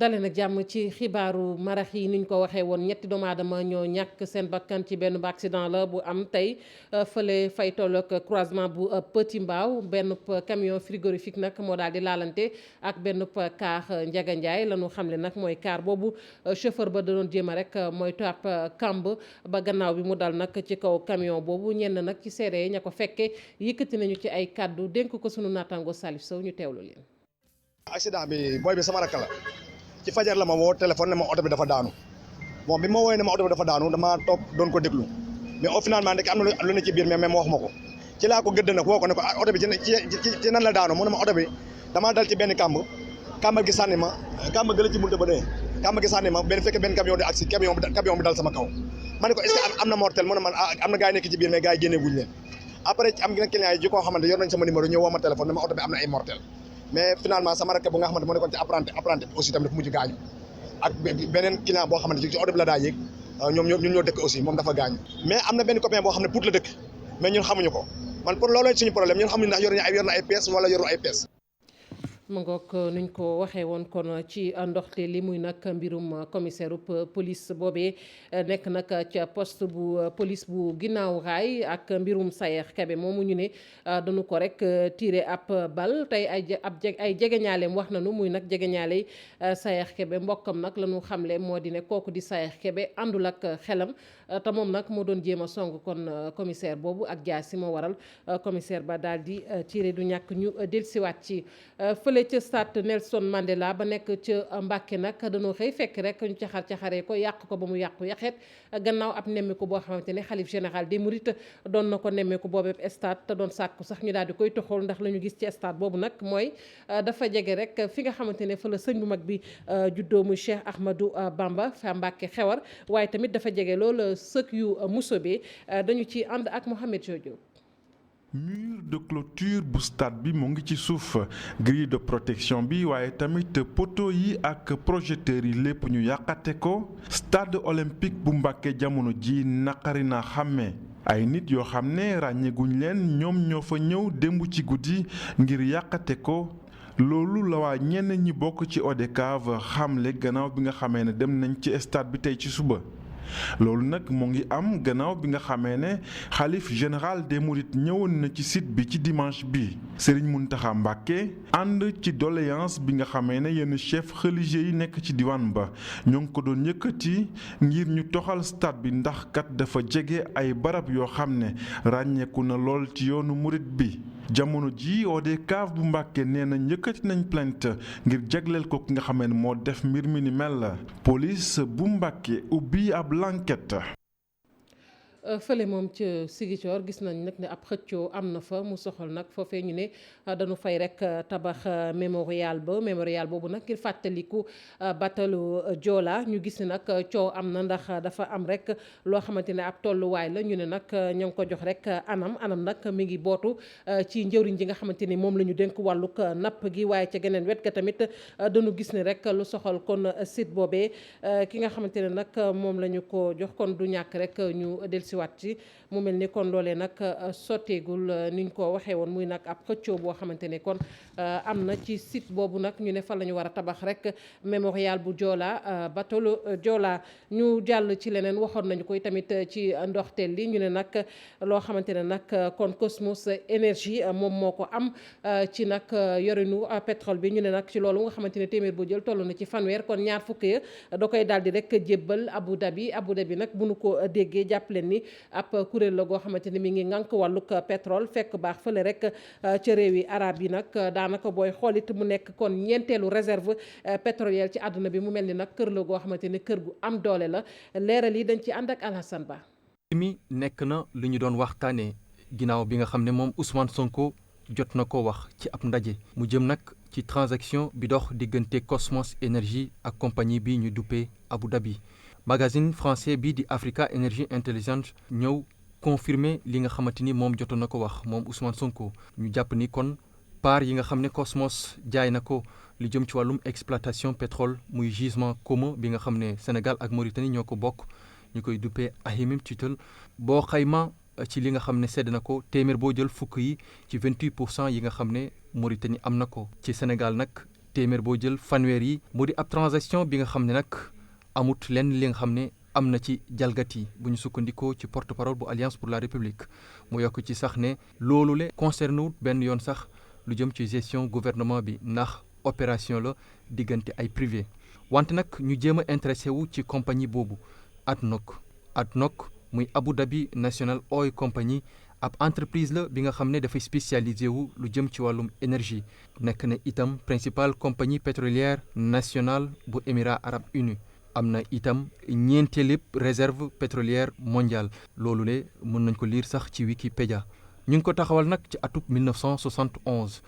dale nag jàmm ci xibaaru marax yi niñ ko waxee woon ñetti doomu aadama ñoo ñàkk seen bakkan ci benn accident la bu am tey fële fay tolloog croisement bu Petit Mbao benn camion frigorifique nag moo daal di laalante ak benn car Ndiaga Ndiaye la ñu xamle nag mooy car boobu chauffeur ba da doon jéem a rek mooy topp kamb ba gannaaw bi mu dal nag ci kaw camion boobu ñenn nag ci seede yi ña ko fekkee yëkkati nañu ci ay kàddu dénk ko sunu naataango Salif Sow ñu teewlu leen. accident bi booy bi sama rakk la ci fajar la ma woo téléphone ne ma oto bi dafa daanu bon bi ma woowee ne ma oto bi dafa daanu dama toog doon ko déglu mais au finalement ndek am na lu ne ci biir mais ma wax ma ko ci laa ko gëdd nag woo ko ne ko oto bi ci nan la daanu mu ne ma oto bi damaa dal ci benn kàmb gi sànni ma kàmb gëla ci bunte ba dee kàmb gi sànni ma fekkee benn camion di agsi camion bi dal sama kaw ma ne ko est-ce que am na mortel mu ne man am na gars yi nekk ci biir mais gars yi génnee guñ leen après am na client yi ji koo xamante yor nañ sama numéro ñëw woo ma téléphone ne ma oto bi am na ay mortel mais finalement sama rakk bu nga xamante moo nekkoon ci apprenti aussi tamit dafa mujj gaañu ak beneen client boo xamante ci oto bi la daa yéeg ñun ñoo dëkk aussi moom dafa gaañu mais am na benn copain boo xam ne Pout la dëkk mais ñun xamuñu ko man pour loolu suñu problème ñun xamuñu ndax yor na ay pièces wala yoru ay pièces. ma ngoog nuñ ko waxee woon kon ci ndoxte li muy nag mbirum commissaire police boobee nekk nag ca poste bu police bu ginnaaw raay ak mbirum Sayer Kebe moomu ñu ne dañu ko rek tiré ab bal tey ay jegeñaaleem wax nañu muy nag jegeñaale Sayer Kebe mbokkam nag la ñu xamle moo di ne kooku di Sayer Kebe àndul ak xelam te moom nag moo doon jéem a song kon commissaire boobu ak jaasi moo waral commissaire ba daal di tiré du ñàkk ñu dellusiwaat ci fële ca stade Nelson Mandela ba nekk ca Mbàkke nag dañoo xëy fekk rek ñu caxaree ko yàq ko ba mu yàqu yaxeet gannaaw ab nemmeeku boo xamante ne xalif général des mourides doon na ko nemmeeku boobeeb stade te doon sàkku sax ñu daal di koy toxal ndax la ñu gis ci stade boobu nag mooy dafa jege rek fi nga xamante ne fa la sëñ bu mag bi juddoo muy Cheikh Ahmadou Bamba fa Mbàkke xewar waaye tamit dafa jege lool sëk yu musobe dañu ci ànd ak Mohamed Jojo. mur de clôture bu stade bi mu ngi ci suuf grille de protection bi waaye tamit poteau yi ak projecteurs yi lépp ñu yàqate ko stade olympique bu Mbàkke jamono ji naqari na xàmmee ay nit yoo xam ne ràññeeguñ leen ñoom ñoo fa ñëw démb ci guddi ngir yàqate ko loolu la waa ñenn ñi bokk ci ODCAV xamle gannaaw bi nga xamee ne dem nañ ci stade bi tey ci suba. loolu nag mu ngi am gannaaw bi nga xamee ne xalif général des mourides ñëwoon na ci site bi ci dimanche bi Serigne Mountakha Mbacké ànd ci doléance bi nga xamee ne yenn chef religieux yi nekk ci diwaan ba ñoo ngi ko doon yëkkati ngir ñu toxal stade bi ndax kat dafa jege ay barab yoo xam ne ràññeeku na lool ci yoonu murit bi jamono ji ODCAV bu Mbàkke nee na yëkkati nañ plainte ngir jagleel ko ki nga xamee ne moo def mbir mi ni mel la police bu Mbàkke ubbi ab l'enquête. fële moom ca Ziguinchor gis nañ nag ne ab xëccoo am na fa mu soxal nag foofee ñu ne dañu fay rek tabax mémorial boobu nag ngir fàttaliku batalu Joola ñu gis ne nag coow am na ndax dafa am rek loo xamante ne ab tolluwaay la ñu ne nag ñoo ngi ko jox rek anam nag mi ngi bootu ci njëriñ ji nga xamante ni moom la ñu dénk wàllug napp gi waaye ca geneen wet ga tamit dañu gis ne rek lu soxal kon site boobee ki nga xamante ne nag moom la ñu ko jox kon du ñàkk rek ñu dellusi waat ci mu mel ni kon loolee nag sotteegul niñ ko waxee woon muy nag ab xëccoo boo xamante ne kon am na ci site boobu nag ñu ne fa la ñu war a tabax rek mémorial bu Joola batolu Joola ñu jàll ci leneen waxoon nañu koy tamit ci ndoxteel li ñu ne nag loo xamante ne nag kon Cosmos énergie moom moo ko am ci nag yorinu pétrole bi ñu ne nag ci loolu nga xamante ne téeméer boo jël toll na ci fanweer kon ñaar fukk ya da koy daal di rek jébbal Abu Dhabi nag bu nu ko déggee jàpp leen ni ab kuréel la goo xamante ni mi ngi ngànk wàllug pétrole fekk baax fële rek ca réewi arab yi nag daanaka booy xoolit mu nekk kon ñeenteelu réserve pétrolière ci àdduna bi mu mel ni nag kër la goo xamante ni kër gu am doole la leeral yi dañ ci ànd ak Alhassane Ba. mi nekk na lu ñu doon waxtaanee ginnaaw bi nga xam ne moom Ousmane Sonko jot na ko wax ci ab ndaje mu jëm nag ci transaction bi dox diggante Cosmos énergie ak compagnie bi ñu duppee Abu Dhabi. magazine français bii di Africa Energy Intelligence ñëw confirmer li nga xamante ni moom jotoon na ko wax moom Ousmane Sonko ñu jàpp ni kon part yi nga xam ne Cosmos jaay na ko li jëm ci wàllum exploitation pétrole muy gisement commun bi nga xam ne Sénégal ak Mauritanie ñoo ko bokk ñu koy duppee Ahimim Tutel boo xayma ci li nga xam ne sedd na ko téeméer boo jël fukk yi ci 28% yi nga xam ne Mauritanie am na ko ci Sénégal nag téeméer boo jël fanweer yi mu di ab transaction bi nga xam ne nag amut lenn li nga xam ne am na ci jalgati bu ñu sukkandikoo ci porte-parole bu Alliance pour la République mu yokk ci sax ne loolu le concerné wut benn yoon sax lu jëm ci gestion gouvernement bi ndax opération la diggante ay privé wante nag ñu jéem a intéressé wu ci compagnie boobu ADNOC muy Abu Dhabi National Oil Company ab entreprise la bi nga xam ne dafay spécialisé wu lu jëm ci wàllum énergie nekk na itam principale compagnie pétrolière nationale bu Émirats arabes unis am na itam ñeenteelu réserve pétrolière mondiale loolu le mën nañ ko lire sax ci Wikipédia ñu ngi ko taxawal nag ci atub 1971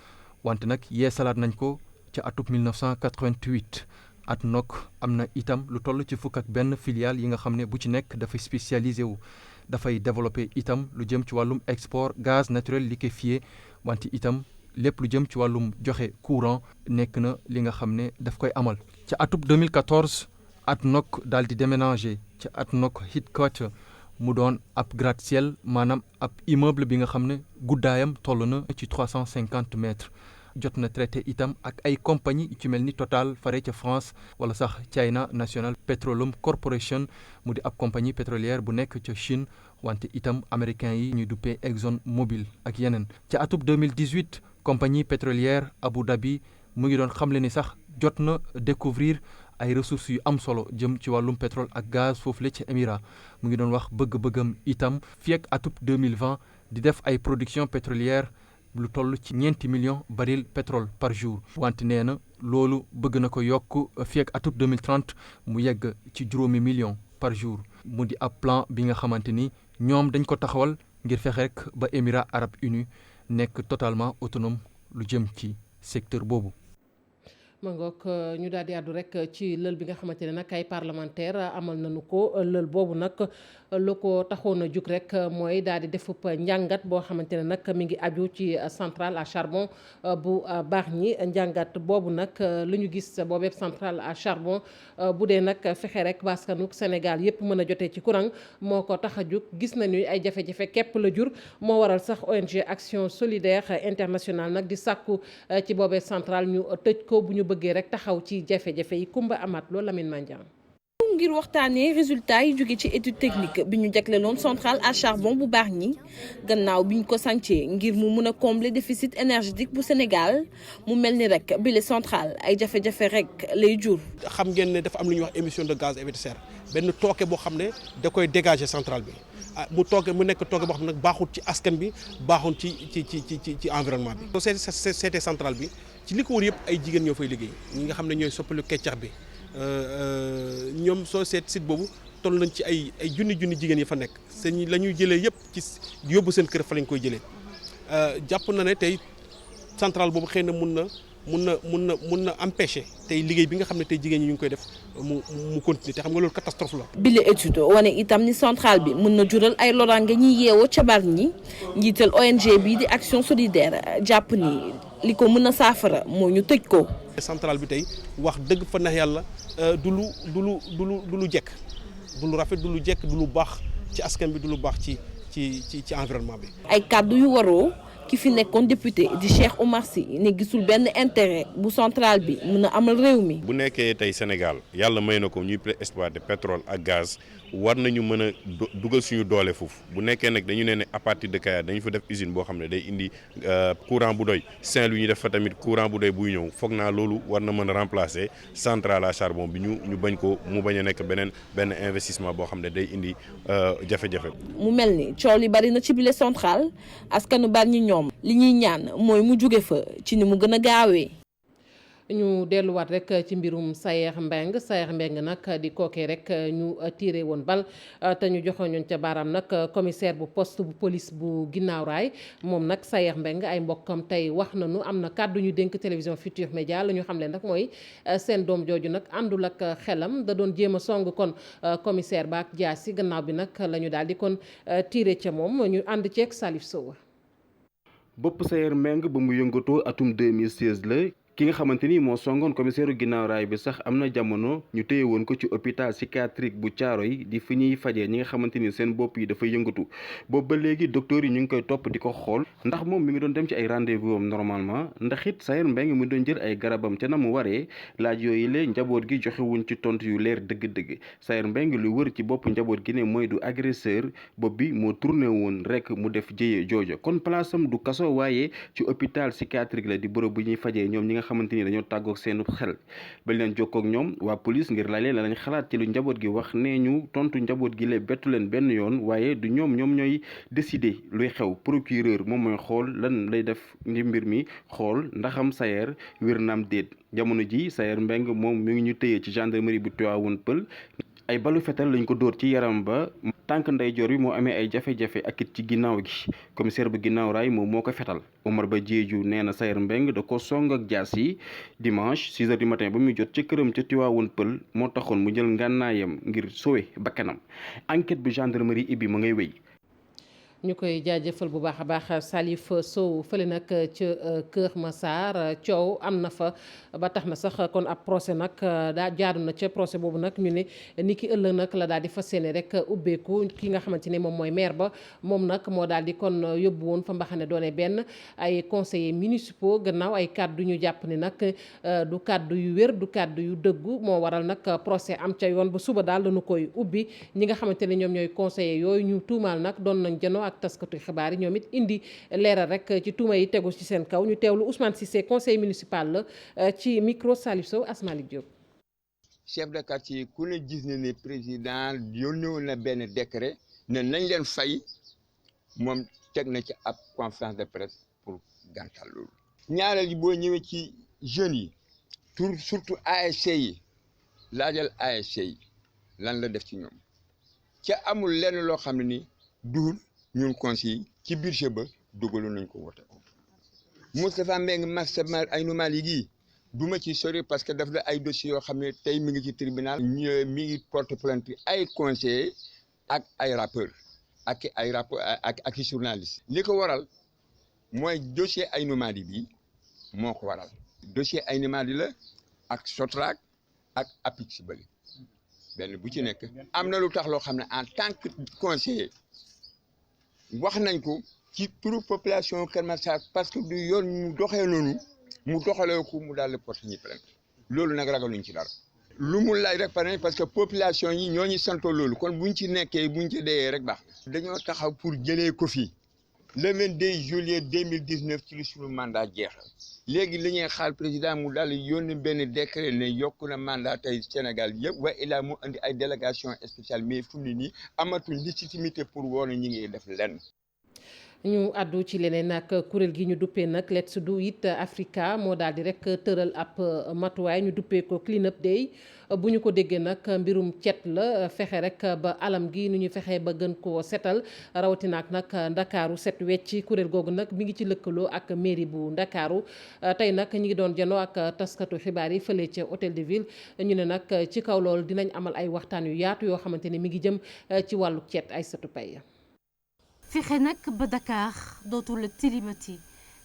wante nag yeesalaat nañ ko ci atub 1988 ADNOC am na itam lu toll ci fukk ak benn filiale yi nga xam ne bu ci nekk dafay spécialisé wu dafay développé itam lu jëm ci wàllum export gaz naturel liquéfié wante itam lépp lu jëm ci wàllum joxe courant nekk na li nga xam ne daf koy amal. ca atub 2014 ADNOC daal di déménager ca ADNOC headquarter mu doon ab gratte-ciel maanaam ab immeuble bi nga xam ne guddaayam toll na ci 350 mètres. jot na traité itam ak ay compagnie ci mel ni Total fare ca France wala sax China National Petroleum Corporation mu di ab compagnie pétrolière bu nekk ca Chine wante itam américain yi ñuy duppee Exxon Mobil ak yeneen. ca atub 2018 compagnie pétrolière Abu Dhabi mu ngi doon xamle ni sax jot na découvrir ay ressources yu am solo jëm ci wàllum pétrole ak gaz foofu la ci Émirats mu ngi doon wax bëgg-bëggam itam fii ak atub 2020 di def ay production pétrolière lu toll ci 4 millions baril pétrole par jour wante nee na loolu bëgg na ko yokk fii ak atub 2030 mu yegg ci 5 millions par jour mu di ab plan bi nga xamante ni ñoom dañ ko taxawal ngir fexe rek ba Émirats arabes unis nekk totalement autonome lu jëm ci secteur boobu. ma ngoog ñu daal di àddu rek ci lël bi nga xamante ne nag ay parlementaire amal nañu ko lël boobu nag lu ko taxoon a jug rek mooy daal di defub njàngat boo xamante ne nag mi ngi aju ci centrale à charbon bu Bargny njàngat boobu nag lu ñu gis boobeeb centrale à charbon bu dee nag fexe rek baskanuk Sénégal yépp mën a jotee ci courant moo ko tax a jug gis nañu ay jafe-jafe képp la jur moo waral sax ONG Action Solidaire Internationale nag di sàkku ci boobeeb centrale ñu tëj ko bu ñu bëggee rek taxaw ci jafe-jafe yi Kumba Amat loolu Lamine Mandiang ngir waxtaanee résultat yi jóge ci étude technique bi ñu jagleeloon centrale à charbon bu Bargny gannaaw bi ñu ko sancee ngir mu mun a combler déficit énergétique bu Sénégal mu mel ni rek bile centrale ay jafe-jafe rek lay jur. xam ngeen ne dafa am lu ñuy wax émission de gaz à effet de serre benn tooke boo xam ne da koy dégager centrale bi mu nekk tooke boo xam ne nag baaxul ci askan bi baaxul ci environnement bi. soo seetee centrale bi ci li ko wër yëpp ay jigéen ñoo fay liggéey ñi nga xam ne ñooy soppalu keccax bi. ñoom soo seet site boobu toll nañ ci ay junni jigéen yi fa nekk seen la ñuy jëlee yëpp ci yóbbu seen kër fa lañ koy jëlee jàpp na ne tey centrale boobu xëy na mun na empêcher tey liggéey bi nga xam ne tey jigéen ñi ñu ngi koy def mu continuer te xam nga loolu catastrophe la. bile étude wane itam ni centrale bi mun na jural ay loraange ñi yeewoo ca Bargny njiital ONG bi di Action Solidaire jàpp ni li ko mën a saafara moo ñu tëj ko. centrale bi tey wax dëgg fa neex yàlla du lu jekk du lu rafet du lu jekk du lu baax ci askan bi du lu baax ci environnement bi. ay kàddu yu waroo ki fi nekkoon député di Cheikh Oumar Sy ne gisul benn intérêt bu centrale bi mun a amal réew mi. bu nekkee tey Sénégal yàlla may na ko ñuy exploiter pétrole ak gaz war nañu mën a dugal suñu doole foofu bu nekkee nag dañu ne à partir de Kayar dañu fa def usine boo xam ne day indi courant bu doy Saint-Louis ñu def fa tamit courant bu doy buy ñëw foog naa loolu war na mën a remplacer centrale à charbon bi ñu bañ ko mu bañ a nekk benn investissement boo xam ne day indi jafe-jafe. mu mel ni coow li bari na ci bile centrale askanu Bargny ñoom li ñuy ñaan mooy mu jóge fa ci ni mu gën a gaawee. ñu delluwaat rek ci mbirum Sayer Mbeng nag di kookee rek ñu tiré woon bal te ñu joxoon ñoon ca baaraam nag commissaire bu poste bu police bu Ginnaaw Raay moom nag Sayer Mbeng ay mbokkam tey wax nañu am na kàddu ñu dénk télévision Futurs Médias la ñu xam leen nag mooy seen doom jooju nag àndul ak xelam da doon jéem a song kon commissaire ba ak jaasi gannaaw bi nag la ñu daal di kon tiré ca moom ñu ànd ceeg Salif Sow. bopp Sayer Mbeng ba mu yëngatoo atum 2016 la ki nga xamante ni moo songoon commissaire ginnaaw raay bi sax am na jamono ñu téye woon ko ci hôpital psychiatrique bu Thiaroye di fi ñuy fajee ñi nga xamante ni seen bopp yi dafa yëngatu boobu ba léegi docteur yi ñu ngi koy topp di ko xool ndax moom mi ngi doon dem ci ay rendez-vous am normalement ndax it Sayer Mbengue mi doon jël ay garabam ca na mu waree laaj yooyu lee njaboot gi joxewuñ ci tontu yu leer dëgg-dëgg Sayer Mbengue lu wër ci bopp njaboot gi ne mooy du agresseur bopp bi moo tourné woon rek mu def jëye jooja kon place am du kaso waaye ci hôpital psychiatrique la di bërëb bu ñuy fajee ñoom ñi nga xamante ni dañoo tàggoog seen xel ba leen jokkoo ak ñoom waa police ngir laaj leen la lañ xalaat ci lu njaboot gi wax nee ñu tontu njaboot gi lee bettu leen benn yoon waaye du ñoom ñooy décider luy xew procureur moom mooy xool lan lay def ngir mbir mi xool ndaxam Sayer wér naam déet jamono ji Sayer Mbengue moom mi ngi ñu téye ci gendarmerie bu Tivaouane Peulh ay balu fetal lañ ko dóor ci yaram ba tànk ndeyjoor bi moo amee ay jafe-jafe ak it ci ginnaaw gi commissaire bu ginnaaw raay moom moo ko fetal Omar Ba Diédhiou nee na Sayer Mbengue da ko song ak jaas yi dimanche 6 heures du matin ba muy jot ca këram ca Tivaouane Peulh moo taxoon mu jël ngànnaayam ngir sowe bakkanam enquête bu gendarmerie ibbi ma ngay wéy. ñu koy jaajëfal bu baax a baax Salif Sow fële nag ca Kër Massar coow am na fa ba tax na sax kon ab procès nag daa jaadu na ca procès boobu nag ñu ne ni ki ëllëg nag la daal di fas yéene rek ubbeeku ki nga xamante ne moom mooy maire ba moom nag moo daal di kon yóbbu woon fa mbaxane doone benn ay conseillers municipaux gannaaw ay kàddu ñu jàpp ne nag du kàddu yu wér du kàddu yu dëggu moo waral nag procès am ca yoon ba suba daal dañu koy ubbi ñi nga xamante ne ñoom ñooy conseillers yooyu ñu tuumaal nag doon nañ janoo ak taskatu xibaar yi ñoom it indi leeral rek ci tuuma yi tegu ci seen kaw ñu teewlu Ousmane Cissé conseil municipal la ci micro Salif Sow Asmalik Diop. chef de quartier ku ne gis na ne président yónnee na benn décret ne nañ leen fay moom teg na ci ab conférence de presse pour gàntal loolu. ñaareel yi boo ñëwee ci jeunes yi surtout ASC yi laajal ASC yi lan la def ci ñoom ca amul lenn loo xam ne ni duul ñun conseil ci budget ba dugaloon nañ ko wote Moustapha Mbengue Massama ay numal yi gii duma ci sori parce que daf la ay dossiers yoo xam ne tey mi ngi ci tribunal mi ngi porte plainte ay conseillers ak ay rappeurs ak ay rapport ak i journalistes li ko waral mooy dossier ay numal yi bi moo ko waral dossier ay numal yi la ak Sotrac ak APIX bële benn bu ci nekk am na lu tax loo xam ne en tant que conseiller wax nañ ko ci turu population Kër Massar parce que du yoon mu doxee noonu mu doxalee ko mu daal di porte ñi plainte loolu nag ragaluñ ci dara lu mu laaj rek pare parce que population yi ñoo ñu santoo loolu kon buñ ci nekkee buñ ci deyee rek baax dañoo taxaw pour jëlee ko fii le 22 juillet 2019 ci li suñu mandat jeexal léegi li ñuy xaal président mu daal di yónni benn décret ne yokk na mandat tey Sénégal yëpp waaye ilaa mu indi ay délégation spéciale mais fu mu ne nii amatuñ légitimité pour woon ñi ngi def lenn. ñu àddu ci leneen nag kuréel gi ñu duppee nag Let's Do It Africa moo daal di rek tëral ab matuwaay ñu duppee ko Clean Up Day bu ñu ko déggee nag mbirum cet la fexe rek ba alam gi nu ñu fexee ba gën koo setal rawatina ak nag ndakaaru set wecc kuréel googu nag mi ngi ci lëkkaloo ak mairie bu ndakaaru tey nag ñi ngi doon janoo ak taskatu xibaar yi fële ca hôtel de ville ñu ne nag ci kaw loolu dinañ amal ay waxtaan yu yaatu yoo xamante ne mi ngi jëm ci wàllu cet ay satu pay fexe nag ba Dakar dootul tilimati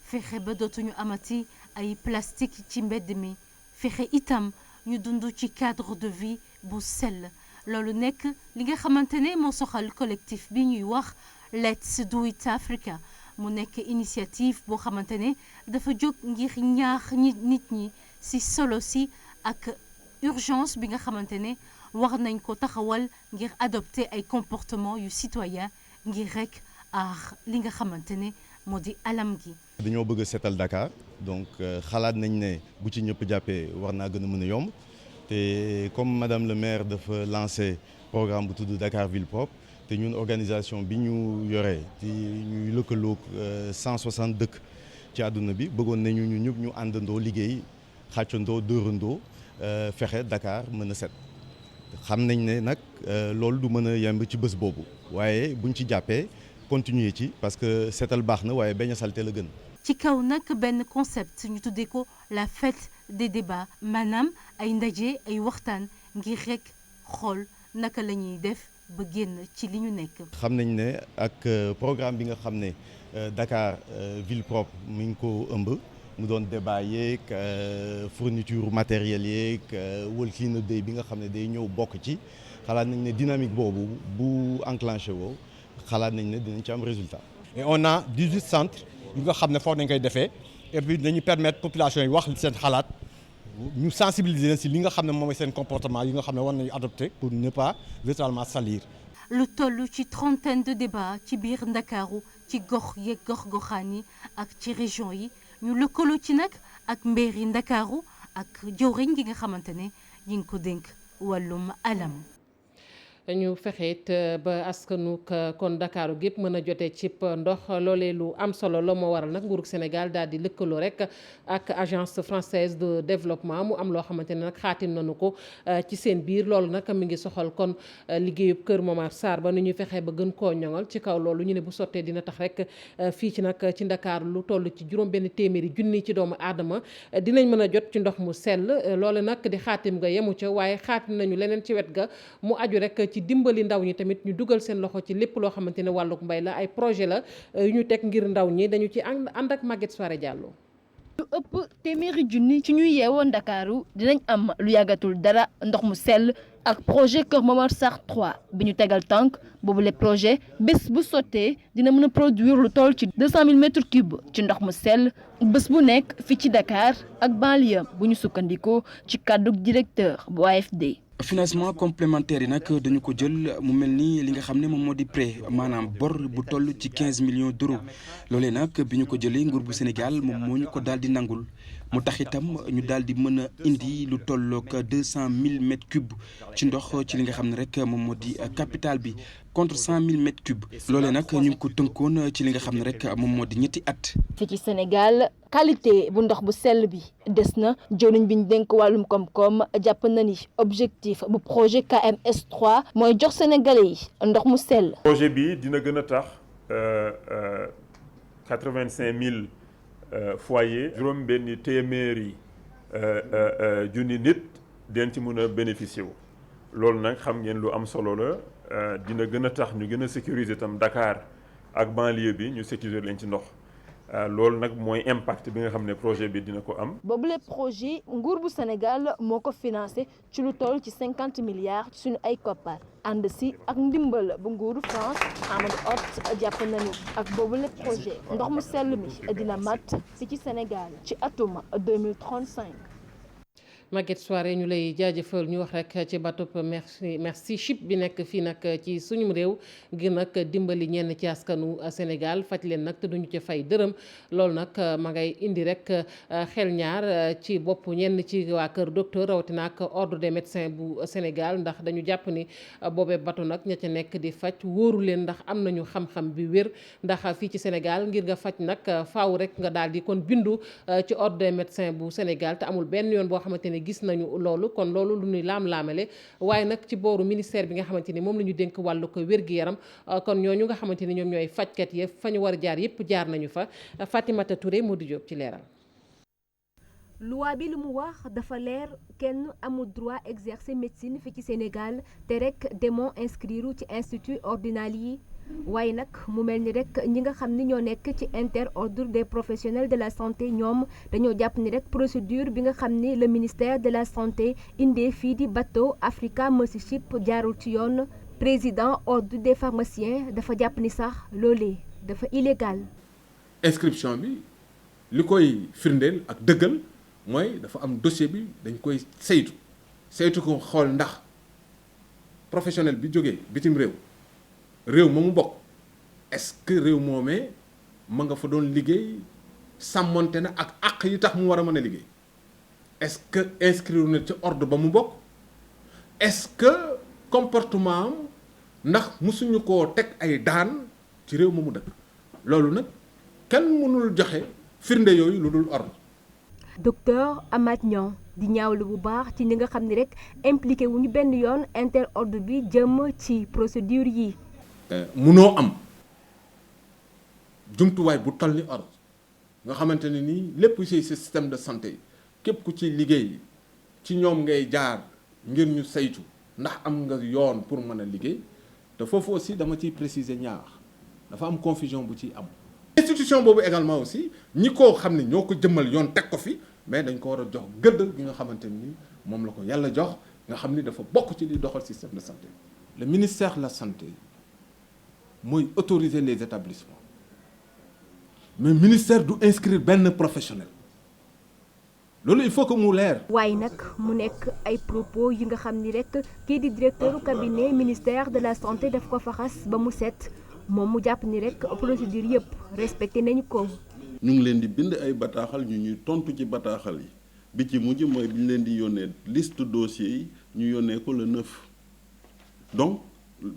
fexe ba dootuñu amati ay plastique ci mbedd mi fexe itam ñu dund ci cadre de vie bu sell loolu nekk li nga xamante ne moo soxal collectif bi ñuy wax Let's Do It Africa mu nekk initiative boo xamante ne dafa jóg ngir ñaax nit ñi ci solo si ak urgence bi nga xamante ne war nañ ko taxawal ngir adopter ay comportement yu citoyen ngir rek li nga xamante ne moo di alam gi. dañoo bëgg a seetal Dakar donc xalaat nañ ne bu ci ñëpp jàppee war naa gën a mën a yomb te comme madame le maire dafa lancé programme bu tudd Dakar ville propre te ñun organisation bi ñu yoree ci ñuy lëkkaloog 160 dëkk ci àdduna bi bëggoon nañu ñu ñëpp ñu àndandoo liggéey xàccandoo dóorandoo fexe Dakar mën a set xam nañ ne nag loolu du mën a yemb ci bés boobu waaye buñ ci jàppee. continuer ci parce que seetal baax na waaye bañ a salte la gën. ci kaw nag benn concept ñu tuddee ko la fête des débats maanaam ay ndaje ay waxtaan ngir rek xool naka la ñuy def ba génn ci li ñu nekk. xam nañ ne ak programme bi nga xam ne Dakar ville propre mi ngi ko ëmb mu doon débat yeeg fourniture matériel yeeg World Cleanup Day bi nga xam ne day ñëw bokk ci xalaat nañ ne dynamique boobu bu enclenché woo xalaat nañ ne dinañ ci am résultat. et on a 18 centres yu nga xam ne foofu nañ koy defee et puis dañuy permettre population yi wax seen xalaat ñu sensibiliser leen si li nga xam ne moom mooy seen comportement yi nga xam ne war nañu adopter pour ne pas véritablement salir. lu toll ci trentaine de débats ci biir Ndakaaru ci gox yeeg gox-goxaan yi ak ci région yi ñu lëkkaloo ci nag ak mairie Ndakaaru ak jawriñ gi nga xamante ne ñi ngi ko dénk wàllum alam. ñu fexe it ba askanu kon Dakaaru gépp mën a jotee cib ndox loolee lu am solo la moo waral nag nguurug Sénégal daal di lëkkaloo rek ak agence française de développement mu am loo xamante ne nag xaatim nañu ko ci seen biir loolu nag mi ngi soxal kon liggéeyub Kër Momar Sarr ba ni ñuy fexee ba gën koo ñoŋal ci kaw loolu ñu ne bu sottee dina tax rek fii ci nag ci Ndakaaru lu toll ci juróom-benn téeméeri junni ci doomu aadama dinañ mën a jot ci ndox mu sell loolu nag di xaatim nga yemu ca waaye xaatim nañu leneen ci wet ga mu aju rek ci dimbali ndaw ñi tamit ñu dugal seen loxo ci lépp loo xamante ne wàlluk mbay la ay projet la yu ñu teg ngir ndaw ñi dañu ci ànd ak Maguette Soirée Diallo. lu ëpp téeméeri junni ci ñuy yeewoo Ndakaaru dinañ am lu yàggatul dara ndox mu sell ak projet Kër Momar Sarr 3 bi ñu tegal tànk boobu le projet bés bu sottee dina mën a produire lu toll ci 200 000 mètres cubes ci ndox mu sell bés bu nekk fii ci Dakar ak banlieue bu ñu sukkandikoo ci kàddu directeur bu AFD. financement complémentaire yi nag dañu ko jël mu mel ni li nga xam ne moom moo di prêt maanaam bor bu toll ci 15 millions d'euros loolee nag bi ñu ko jëlee nguur bu Sénégal moom moo ñu ko daal di nangul mu tax itam ñu daal di mën a indi lu tollook 200 000 mètres cubes ci ndox ci li nga xam ne rek moom moo di capital bi contre 100 000 mètres cubes loolee nag ñu ngi ko tënkoon ci li nga xam ne rek moom moo di ñetti at. fii ci Sénégal qualité bu ndox bu sell bi des na jëwriñ bi ñu dénk wàllum koom-koom jàpp na ni objectif bu projet KMS 3 mooy jox sénégalais yi ndox mu sell. projet bi dina gën a tax 85 000 foyers juróom-benni téeméeri junni nit den ci mën a bénéficier wu loolu nag xam ngeen lu am solo la dina gën a tax ñu gën a sécuriser itam Dakar ak banlieue bi ñu sécuriser leen ci ndox. loolu nag mooy impact bi nga xam ne projet bi dina ko am. boobule projet nguur bu Sénégal moo ko financé ci lu toll ci 50 milliards ci suñu ay koppar ànd si ak ndimbal bu nguuru France Amadou Hott jàpp nañu ak boobule projet ndox mu sell mi dina mat fi ci Sénégal ci atum 2035. Maguette Soirée ñu lay jaajëfal ñu wax rek ci bateau merci chip bi nekk fii nag ci suñu réew ngir nag dimbali ñenn ci askanu Sénégal faj leen nag te duñu ci fay dërëm loolu nag ma ngay indi rek xel ñaar ci bopp ñenn ci waa kër docteur rawatina ak ordre des médecins bu Sénégal ndax dañu jàpp ni boobee bateau nag ña ca nekk di faj wóoru leen ndax am nañu xam-xam bi wér ndax fii ci Sénégal ngir nga faj nag faaw rek nga daal di kon bindu ci ordre des médecins bu Sénégal te amul benn yoon boo xamante ne gis nañu loolu kon loolu lu ñuy laam-laamale waaye nag ci booru ministère bi nga xamante ni moom la ñu dénk wàllu ko wér-gi-yaram kon ñooñu nga xamante ni ñoom ñooy fajkat yi fa ñu war a jaar yépp jaar nañu fa Fatimata Touré moo di jóg ci leeral. loi bi lu mu wax dafa leer kenn amul droit exercer médecine fi ci Sénégal te rek demoo inscrire ci institut ordinal yi waaye nag mu mel ni rek ñi nga xam ni ñoo nekk ci interordre des professionnels de la santé ñoom dañoo jàpp ni rek procédure bi nga xam ni le ministère de la santé indee fii di bateau Africa Mercy Ship jaarul ci yoon président ordre des pharmaciens dafa jàpp ni sax loolee dafa illégal. inscription bi li koy firndeel ak dëggal mooy dafa am dossier bi dañ koy saytu ko xool ndax professionnel bi jógee bitim réew ma mu bokk est-ce que réew moomee ma nga fa doon liggéey sàmmonte na ak àq yi tax mu war a mën a liggéey est-ce que inscrire na ci ordre ba mu bokk est-ce que comportement am ndax musuñu koo teg ay daan ci réew ma mu dëkk loolu nag kenn mënul joxe firnde yooyu lu dul ordre. docteur Amath Niang di ñaawlu bu baax ci ñi nga xam ni rek impliqué wu ñu benn yoon interordre bi jëm ci procédure yi. munoo am jumtuwaay bu toll ni ordre nga xamante ne nii lépp ci système de santé képp ku ci liggéey ci ñoom ngay jaar ngir ñu saytu ndax am nga yoon pour mën a liggéey te foofu aussi dama ciy préciser ñaar dafa am confusion bu ciy am. institut constitution boobu également aussi ñi ko xam ne ñoo ko jëmmal yoon teg ko fi mais dañ ko war a jox gëdd gi nga xamante ni moom la ko yàlla jox nga xam ni dafa bokk ci li doxal système de santé. le ministère de la santé mooy autoriser les établissements mais ministère du inscrire benn professionnel loolu il faut que mu leer. waaye nag mu nekk ay propos yi nga xam ni rek kii di directeur cabinet ministère de la santé daf ko faxas ba mu set moom mu jàpp ni rek procédure yëpp respecté nañu ko. ñu ngi leen di bind ay bataaxal ñu ñuy tontu ci bataaxal yi bi ci mujj mooy bi ñu leen di yónnee liste dossiers yi ñu yónnee ko le 9 donc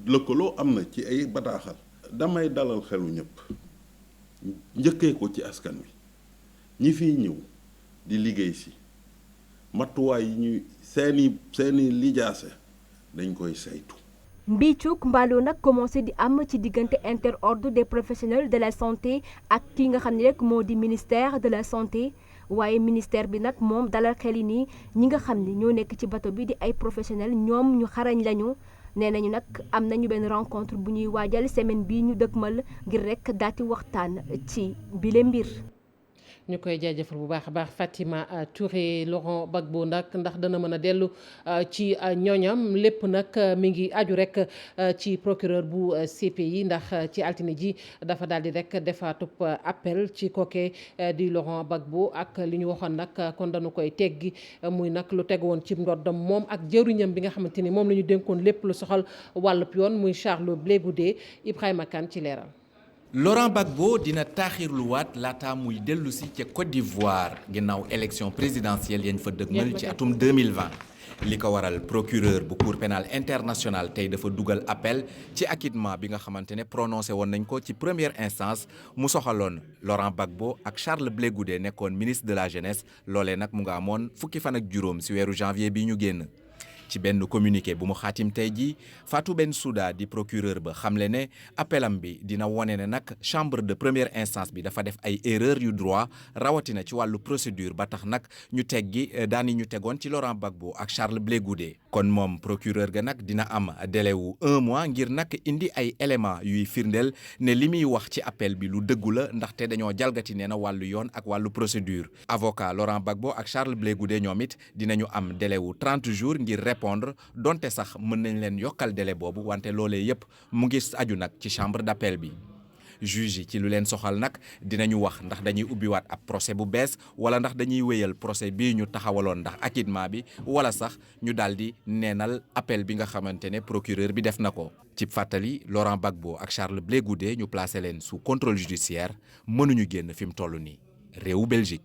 lëkkaloo am na ci ay bataaxal. damay dalal xelu ñëpp njëkkee ko ci askan wi ñi fiy ñëw di liggéey si matuwaay yi ñuy seeni lijaase dañ koy saytu. mbiicuk mbaaloo nag commencé di am ci diggante interordre des professionnels de la santé ak ki nga xam ne rek moo di ministère de la santé waaye ministère bi nag moom dalal xel yi nii ñi nga xam ne ñoo nekk ci bato bi di ay professionnels ñoom ñu xarañ lañu. nee nañu nag am nañu benn rencontre bu ñuy waajal semaine bii ñu dëgmal ngir rek daati waxtaan ci bile mbir. ñu koy jaajëfal bu baax a baax Fatima Touré. Laurent Gbagbo nag ndax dana mën a dellu ci ñooñam lépp nag mi ngi aju rek ci procureur bu CPI ndax ci altine ji dafa daal di rek defaatub appel ci kooke di Laurent Gbagbo ak li ñu waxoon nag kon dañu koy teggi muy nag lu teg woon ci ndoddam moom ak jëruñam bi nga xamante ni moom la ñu dénkoon lépp lu soxal wàllub yoon muy Charles Blé Goudé. Ibrahima Kane ci leeral. Laurent Gbagbo dina taaxirluwaat laata muy dellu si ca Côte d'Ivoire ginnaaw élection présidentielle yañ fa dëgmal ci atum 2020 li ko waral procureur bu cour pénale internationale tey dafa dugal appel ci acquittement bi nga xamante ne prononcé woon nañ ko ci première instance mu soxaloon Laurent Gbagbo ak Charles Blé Goudé nekkoon ministre de la jeunesse loolee nag mu nga amoon fukki fan ak juróom si weeru janvier bi ñu génn. ci benn communiqué bu mu xaatim tey jii Fatou Bensouda di procureur ba xamle ne appelam bi dina wone ne nag chambre de première instance bi dafa def ay erreur yu droit rawatina ci wàllu procédure ba tax nag ñu teggi daani ñu tegoon ci Laurent Gbagbo ak Charles Blé Goudé kon moom procureur ga nag dina am délai wu 1 mois ngir nag indi ay éléments yuy firndeel ne li muy wax ci appel bi lu dëggu la ndaxte dañoo jalgati nee na wàllu yoon ak wàllu procédure avocat Laurent Gbagbo ak Charles Blé Goudé ñoom it dinañu am délai wu 30 jours ngir répondre donte sax mën nañ leen yokkal délai boobu wante loolee yépp mu ngi aju nag ci chambre d'appel bi juge yi ci lu leen soxal nag dinañu wax ndax dañuy ubbiwaat ab procès bu bees wala ndax dañuy wéyal procès bii ñu taxawaloon ndax acquittement bi wala sax ñu daal di neenal appel bi nga xamante ne procureur bi def na ko. ci fàttali Laurent Gbagbo ak Charles Blé Goudé ñu placé leen sous contrôle judiciaire mënuñu génn fi mu toll nii réewu Belgique.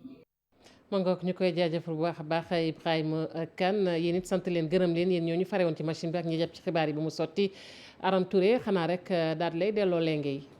ma ngoog ñu koy jaajëfal bu baax a baax Ibrahima Kane yéen it sant leen gërëm leen yéen ñoo ñu fare woon ci machine bi ak ñi jàpp ci xibaar yi ba mu sotti Aram Touré xanaa rek daal lay delloo lenge yi